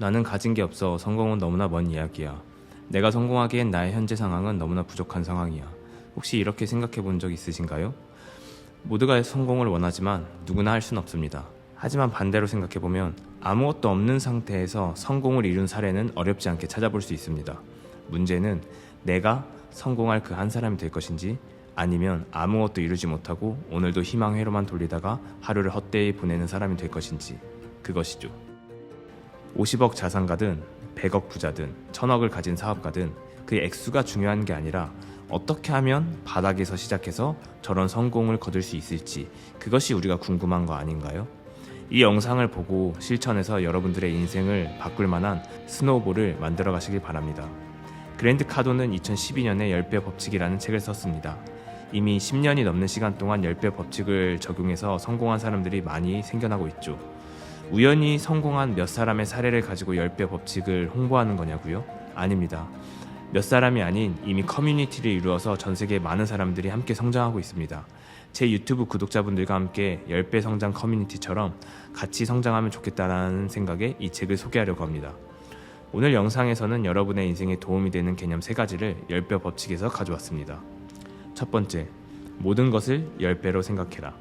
나는 가진 게 없어 성공은 너무나 먼 이야기야. 내가 성공하기엔 나의 현재 상황은 너무나 부족한 상황이야. 혹시 이렇게 생각해 본 적 있으신가요? 모두가 성공을 원하지만 누구나 할 순 없습니다. 하지만 반대로 생각해 보면 아무것도 없는 상태에서 성공을 이룬 사례는 어렵지 않게 찾아볼 수 있습니다. 문제는 내가 성공할 그 한 사람이 될 것인지, 아니면 아무것도 이루지 못하고 오늘도 희망회로만 돌리다가 하루를 헛되이 보내는 사람이 될 것인지, 그것이죠. 50억 자산가든 100억 부자든 1000억을 가진 사업가든 그 액수가 중요한 게 아니라 어떻게 하면 바닥에서 시작해서 저런 성공을 거둘 수 있을지, 그것이 우리가 궁금한 거 아닌가요? 이 영상을 보고 실천해서 여러분들의 인생을 바꿀 만한 스노우볼을 만들어 가시길 바랍니다. 그랜트 카도는 2012년에 10배 법칙이라는 책을 썼습니다. 이미 10년이 넘는 시간 동안 10배 법칙을 적용해서 성공한 사람들이 많이 생겨나고 있죠. 우연히 성공한 몇 사람의 사례를 가지고 10배 법칙을 홍보하는 거냐고요? 아닙니다. 몇 사람이 아닌 이미 커뮤니티를 이루어서 전 세계 많은 사람들이 함께 성장하고 있습니다. 제 유튜브 구독자분들과 함께 10배 성장 커뮤니티처럼 같이 성장하면 좋겠다는 생각에 이 책을 소개하려고 합니다. 오늘 영상에서는 여러분의 인생에 도움이 되는 개념 3가지를 10배 법칙에서 가져왔습니다. 첫 번째, 모든 것을 10배로 생각해라.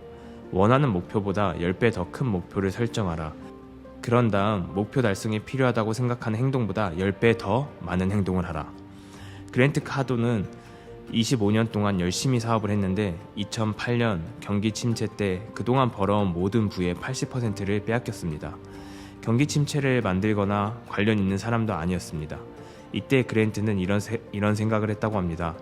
원하는 목표보다 10배 더 큰 목표를 설정하라. 그런 다음 목표 달성에 필요하다고 생각하는 행동보다 10배 더 많은 행동을 하라. 그랜트 카도는 25년 동안 열심히 사업을 했는데 2008년 경기 침체 때 그동안 벌어온 모든 부의 80%를 빼앗겼습니다. 경기 침체를 만들거나 관련 있는 사람도 아니었습니다. 이때 그랜트는 이런 생각을 했다고 합니다.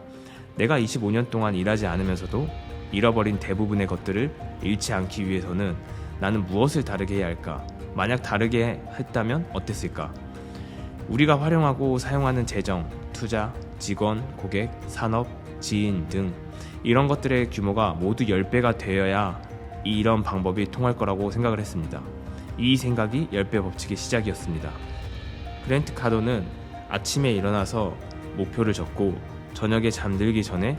내가 25년 동안 일하지 않으면서도 잃어버린 대부분의 것들을 잃지 않기 위해서는 나는 무엇을 다르게 해야 할까? 만약 다르게 했다면 어땠을까? 우리가 활용하고 사용하는 재정, 투자, 직원, 고객, 산업, 지인 등 이런 것들의 규모가 모두 10배가 되어야 이런 방법이 통할 거라고 생각을 했습니다. 이 생각이 10배 법칙의 시작이었습니다. 그랜트 카도는 아침에 일어나서 목표를 적고 저녁에 잠들기 전에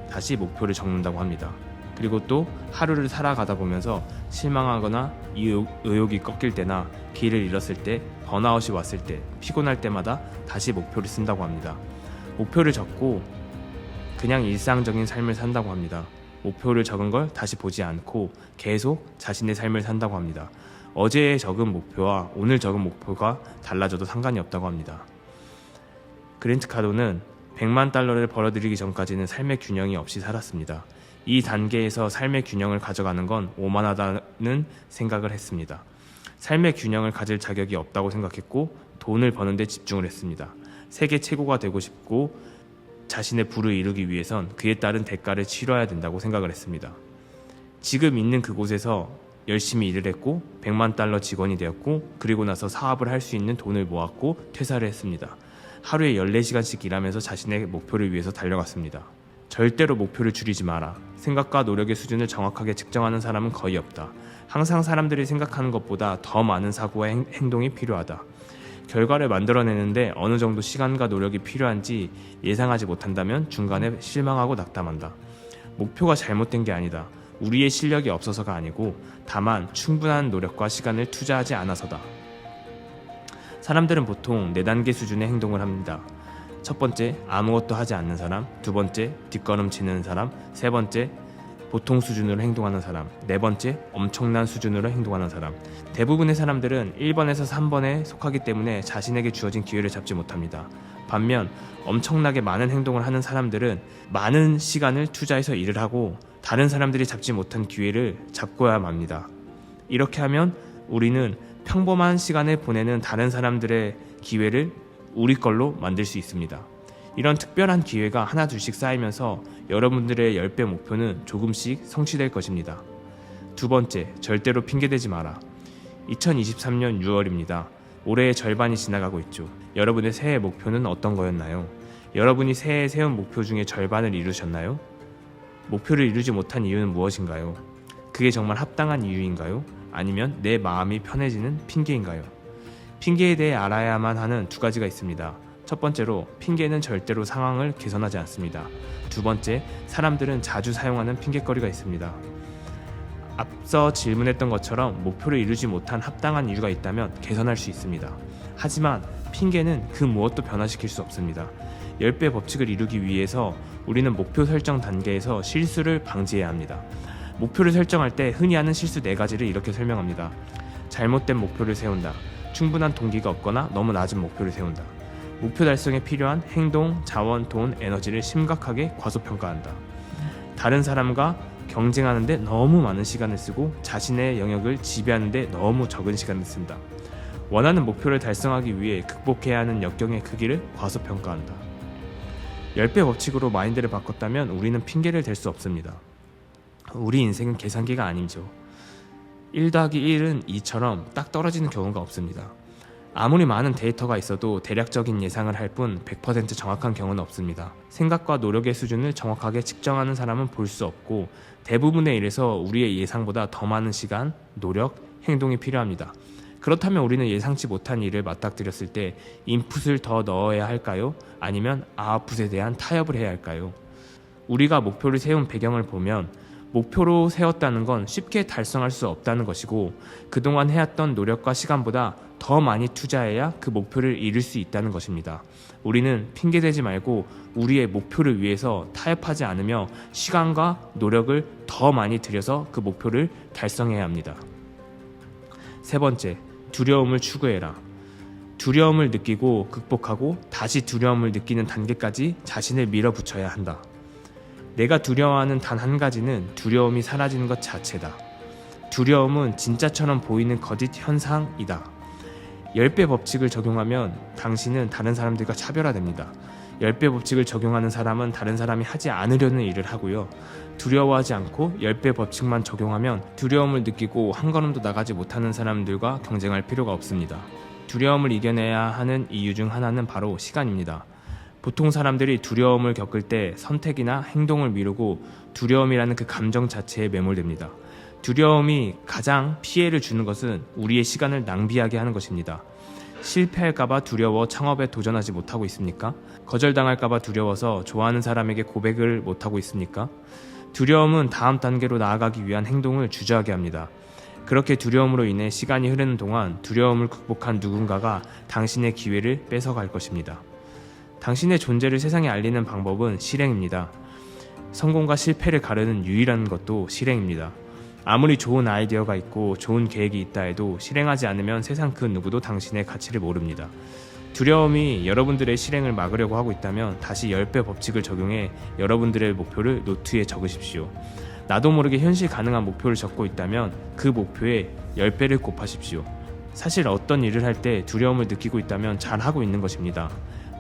다시 목표를 적는다고 합니다. 그리고 또 하루를 살아가다 보면서 실망하거나 의욕이 꺾일 때나 길을 잃었을 때, 번아웃이 왔을 때, 피곤할 때마다 다시 목표를 쓴다고 합니다. 목표를 적고 그냥 일상적인 삶을 산다고 합니다. 목표를 적은 걸 다시 보지 않고 계속 자신의 삶을 산다고 합니다. 어제 적은 목표와 오늘 적은 목표가 달라져도 상관이 없다고 합니다. 그랜트 카도는 100만 달러를 벌어들이기 전까지는 삶의 균형이 없이 살았습니다. 이 단계에서 삶의 균형을 가져가는 건 오만하다는 생각을 했습니다. 삶의 균형을 가질 자격이 없다고 생각했고 돈을 버는 데 집중을 했습니다. 세계 최고가 되고 싶고 자신의 부를 이루기 위해선 그에 따른 대가를 치러야 된다고 생각을 했습니다. 지금 있는 그곳에서 열심히 일을 했고 100만 달러 직원이 되었고, 그리고 나서 사업을 할 수 있는 돈을 모았고 퇴사를 했습니다. 하루에 14시간씩 일하면서 자신의 목표를 위해서 달려갔습니다. 절대로 목표를 줄이지 마라. 생각과 노력의 수준을 정확하게 측정하는 사람은 거의 없다. 항상 사람들이 생각하는 것보다 더 많은 사고와 행동이 필요하다. 결과를 만들어내는데 어느 정도 시간과 노력이 필요한지 예상하지 못한다면 중간에 실망하고 낙담한다. 목표가 잘못된 게 아니다. 우리의 실력이 없어서가 아니고 다만 충분한 노력과 시간을 투자하지 않아서다. 사람들은 보통 4단계 수준의 행동을 합니다. 첫 번째, 아무것도 하지 않는 사람. 두 번째, 뒷걸음치는 사람. 세 번째, 보통 수준으로 행동하는 사람. 네 번째, 엄청난 수준으로 행동하는 사람. 대부분의 사람들은 1번에서 3번에 속하기 때문에 자신에게 주어진 기회를 잡지 못합니다. 반면 엄청나게 많은 행동을 하는 사람들은 많은 시간을 투자해서 일을 하고 다른 사람들이 잡지 못한 기회를 잡고야 맙니다. 이렇게 하면 우리는 평범한 시간을 보내는 다른 사람들의 기회를 우리 걸로 만들 수 있습니다. 이런 특별한 기회가 하나 둘씩 쌓이면서 여러분들의 10배 목표는 조금씩 성취될 것입니다. 두 번째, 절대로 핑계대지 마라. 2023년 6월입니다. 올해의 절반이 지나가고 있죠. 여러분의 새해 목표는 어떤 거였나요? 여러분이 새해에 세운 목표 중에 절반을 이루셨나요? 목표를 이루지 못한 이유는 무엇인가요? 그게 정말 합당한 이유인가요? 아니면 내 마음이 편해지는 핑계인가요? 핑계에 대해 알아야만 하는 2가지가 있습니다. 첫 번째로, 핑계는 절대로 상황을 개선하지 않습니다. 두 번째, 사람들은 자주 사용하는 핑계거리가 있습니다. 앞서 질문했던 것처럼 목표를 이루지 못한 합당한 이유가 있다면 개선할 수 있습니다. 하지만 핑계는 그 무엇도 변화시킬 수 없습니다. 10배 법칙을 이루기 위해서 우리는 목표 설정 단계에서 실수를 방지해야 합니다. 목표를 설정할 때 흔히 하는 실수 4가지를 이렇게 설명합니다. 잘못된 목표를 세운다. 충분한 동기가 없거나 너무 낮은 목표를 세운다. 목표 달성에 필요한 행동, 자원, 돈, 에너지를 심각하게 과소평가한다. 다른 사람과 경쟁하는데 너무 많은 시간을 쓰고 자신의 영역을 지배하는데 너무 적은 시간을 쓴다. 원하는 목표를 달성하기 위해 극복해야 하는 역경의 크기를 과소평가한다. 10배 법칙으로 마인드를 바꿨다면 우리는 핑계를 댈 수 없습니다. 우리 인생은 계산기가 아니죠. 1 더하기 1은 2처럼 딱 떨어지는 경우가 없습니다. 아무리 많은 데이터가 있어도 대략적인 예상을 할 뿐 100% 정확한 경우는 없습니다. 생각과 노력의 수준을 정확하게 측정하는 사람은 볼 수 없고 대부분의 일에서 우리의 예상보다 더 많은 시간, 노력, 행동이 필요합니다. 그렇다면 우리는 예상치 못한 일을 맞닥뜨렸을 때 인풋을 더 넣어야 할까요? 아니면 아웃풋에 대한 타협을 해야 할까요? 우리가 목표를 세운 배경을 보면 목표로 세웠다는 건 쉽게 달성할 수 없다는 것이고 그동안 해왔던 노력과 시간보다 더 많이 투자해야 그 목표를 이룰 수 있다는 것입니다. 우리는 핑계대지 말고 우리의 목표를 위해서 타협하지 않으며 시간과 노력을 더 많이 들여서 그 목표를 달성해야 합니다. 3번째, 두려움을 추구해라. 두려움을 느끼고 극복하고 다시 두려움을 느끼는 단계까지 자신을 밀어붙여야 한다. 내가 두려워하는 단 한 가지는 두려움이 사라지는 것 자체다. 두려움은 진짜처럼 보이는 거짓 현상이다. 10배 법칙을 적용하면 당신은 다른 사람들과 차별화됩니다. 10배 법칙을 적용하는 사람은 다른 사람이 하지 않으려는 일을 하고요. 두려워하지 않고 10배 법칙만 적용하면 두려움을 느끼고 한 걸음도 나가지 못하는 사람들과 경쟁할 필요가 없습니다. 두려움을 이겨내야 하는 이유 중 하나는 바로 시간입니다. 보통 사람들이 두려움을 겪을 때 선택이나 행동을 미루고 두려움이라는 그 감정 자체에 매몰됩니다. 두려움이 가장 피해를 주는 것은 우리의 시간을 낭비하게 하는 것입니다. 실패할까봐 두려워 창업에 도전하지 못하고 있습니까? 거절당할까봐 두려워서 좋아하는 사람에게 고백을 못하고 있습니까? 두려움은 다음 단계로 나아가기 위한 행동을 주저하게 합니다. 그렇게 두려움으로 인해 시간이 흐르는 동안 두려움을 극복한 누군가가 당신의 기회를 뺏어갈 것입니다. 당신의 존재를 세상에 알리는 방법은 실행입니다. 성공과 실패를 가르는 유일한 것도 실행입니다. 아무리 좋은 아이디어가 있고 좋은 계획이 있다 해도 실행하지 않으면 세상 그 누구도 당신의 가치를 모릅니다. 두려움이 여러분들의 실행을 막으려고 하고 있다면 다시 10배 법칙을 적용해 여러분들의 목표를 노트에 적으십시오. 나도 모르게 현실 가능한 목표를 적고 있다면 그 목표에 10배를 곱하십시오. 사실 어떤 일을 할 때 두려움을 느끼고 있다면 잘하고 있는 것입니다.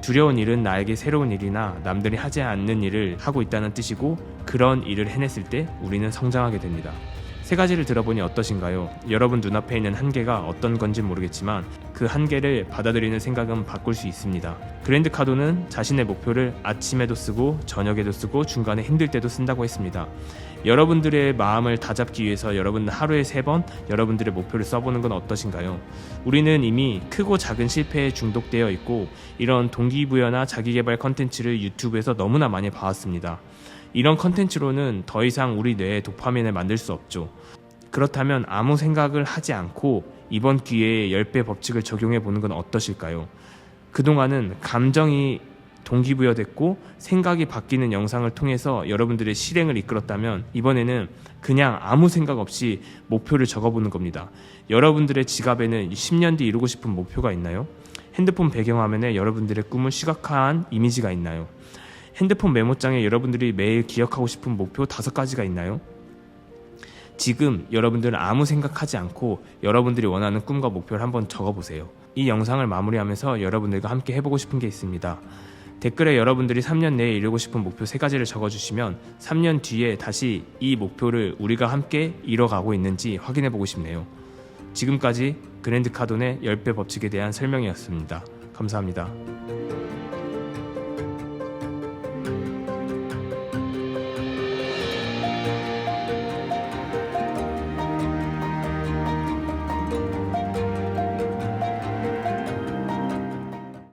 두려운 일은 나에게 새로운 일이나 남들이 하지 않는 일을 하고 있다는 뜻이고 그런 일을 해냈을 때 우리는 성장하게 됩니다. 3가지를 들어보니 어떠신가요? 여러분 눈앞에 있는 한계가 어떤 건지 모르겠지만 그 한계를 받아들이는 생각은 바꿀 수 있습니다. 그랜드 카도는 자신의 목표를 아침에도 쓰고 저녁에도 쓰고 중간에 힘들 때도 쓴다고 했습니다. 여러분들의 마음을 다잡기 위해서 여러분은 하루에 3번 여러분들의 목표를 써보는 건 어떠신가요? 우리는 이미 크고 작은 실패에 중독되어 있고 이런 동기부여나 자기개발 컨텐츠를 유튜브에서 너무나 많이 봐왔습니다. 이런 컨텐츠로는 더 이상 우리 뇌에 도파민을 만들 수 없죠. 그렇다면 아무 생각을 하지 않고 이번 기회에 10배 법칙을 적용해 보는 건 어떠실까요? 그동안은 감정이 동기부여됐고 생각이 바뀌는 영상을 통해서 여러분들의 실행을 이끌었다면 이번에는 그냥 아무 생각 없이 목표를 적어보는 겁니다. 여러분들의 지갑에는 10년 뒤 이루고 싶은 목표가 있나요? 핸드폰 배경화면에 여러분들의 꿈을 시각화한 이미지가 있나요? 핸드폰 메모장에 여러분들이 매일 기억하고 싶은 목표 5가지가 있나요? 지금 여러분들은 아무 생각하지 않고 여러분들이 원하는 꿈과 목표를 한번 적어보세요. 이 영상을 마무리하면서 여러분들과 함께 해보고 싶은 게 있습니다. 댓글에 여러분들이 3년 내에 이루고 싶은 목표 3가지를 적어주시면 3년 뒤에 다시 이 목표를 우리가 함께 이뤄가고 있는지 확인해보고 싶네요. 지금까지 그랜드 카돈의 10배 법칙에 대한 설명이었습니다. 감사합니다.